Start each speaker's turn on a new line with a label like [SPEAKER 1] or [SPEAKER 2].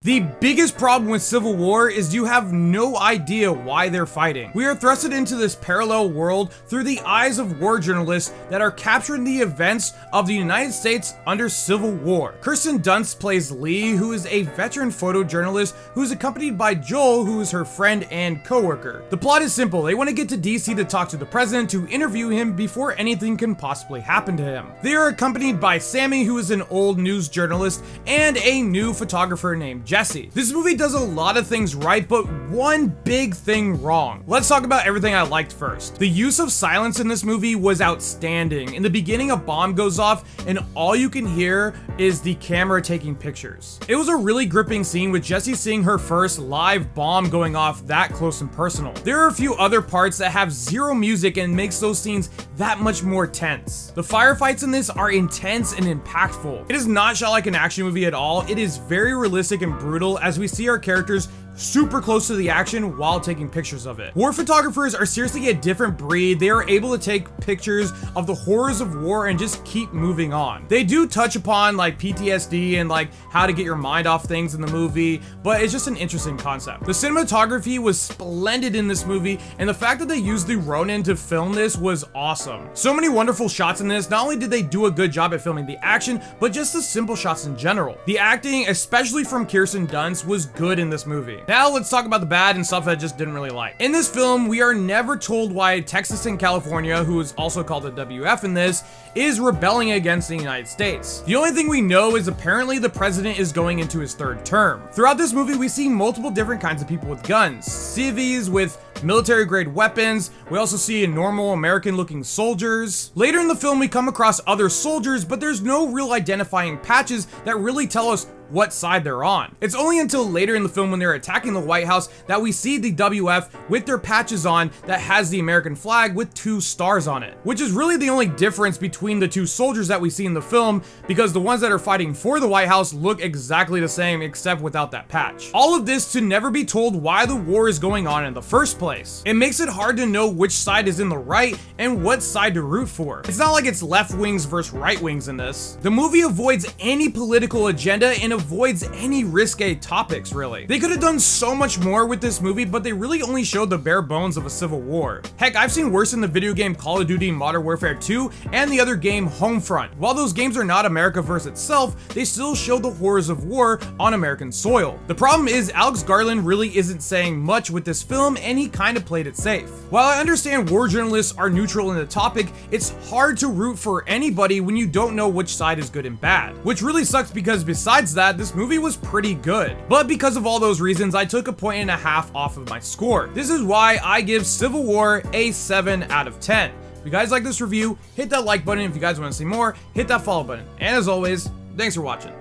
[SPEAKER 1] The biggest problem with Civil War is you have no idea why they're fighting. We are thrusted into this parallel world through the eyes of war journalists that are capturing the events of the United States under Civil War. Kirsten Dunst plays Lee, who is a veteran photojournalist who is accompanied by Joel, who is her friend and co-worker. The plot is simple. They want to get to DC to talk to the president to interview him before anything can possibly happen to him. They are accompanied by Sammy, who is an old news journalist, and a new photographer named Jesse. This movie does a lot of things right, but one big thing wrong. Let's talk about everything I liked first. The use of silence in this movie was outstanding. In the beginning, a bomb goes off, and all you can hear is the camera taking pictures. It was a really gripping scene with Jesse seeing her first live bomb going off that close and personal. There are a few other parts that have zero music and makes those scenes that much more tense. The firefights in this are intense and impactful. It is not shot like an action movie at all. It is very realistic and brutal as we see our characters super close to the action while taking pictures of it. War photographers are seriously a different breed. They are able to take pictures of the horrors of war and just keep moving on. They do touch upon like PTSD and like how to get your mind off things in the movie, but it's just an interesting concept. The cinematography was splendid in this movie, and the fact that they used the Ronin to film this was awesome. So many wonderful shots in this. Not only did they do a good job at filming the action, but just the simple shots in general. The acting, especially from Kirsten Dunst, was good in this movie. Now let's talk about the bad and stuff that I just didn't really like. In this film, we are never told why Texas and California, who is also called the WF in this, is rebelling against the United States. The only thing we know is apparently the president is going into his third term. Throughout this movie, we see multiple different kinds of people with guns. Civvies with military-grade weapons. We also see normal American-looking soldiers. Later in the film, we come across other soldiers, but there's no real identifying patches that really tell us what side they're on. It's only until later in the film when they're attacking the White House that we see the WF with their patches on that has the American flag with 2 stars on it, which is really the only difference between the 2 soldiers that we see in the film, because the ones that are fighting for the White House look exactly the same except without that patch. All of this to never be told why the war is going on in the first place. It makes it hard to know which side is in the right and what side to root for. It's not like it's left wings versus right wings in this. The movie avoids any political agenda and avoids any risque topics, really. They could have done so much more with this movie, but they really only showed the bare bones of a civil war. Heck, I've seen worse in the video game Call of Duty Modern Warfare 2 and the other game Homefront. While those games are not America versus itself, they still show the horrors of war on American soil. The problem is Alex Garland really isn't saying much with this film, and he kind of played it safe. While I understand war journalists are neutral in the topic, it's hard to root for anybody when you don't know which side is good and bad. Which really sucks, because besides that, this movie was pretty good. But because of all those reasons, I took a 1.5 off of my score. This is why I give Civil War a 7 out of 10. If you guys like this review, hit that like button. If you guys want to see more, hit that follow button. And as always, thanks for watching.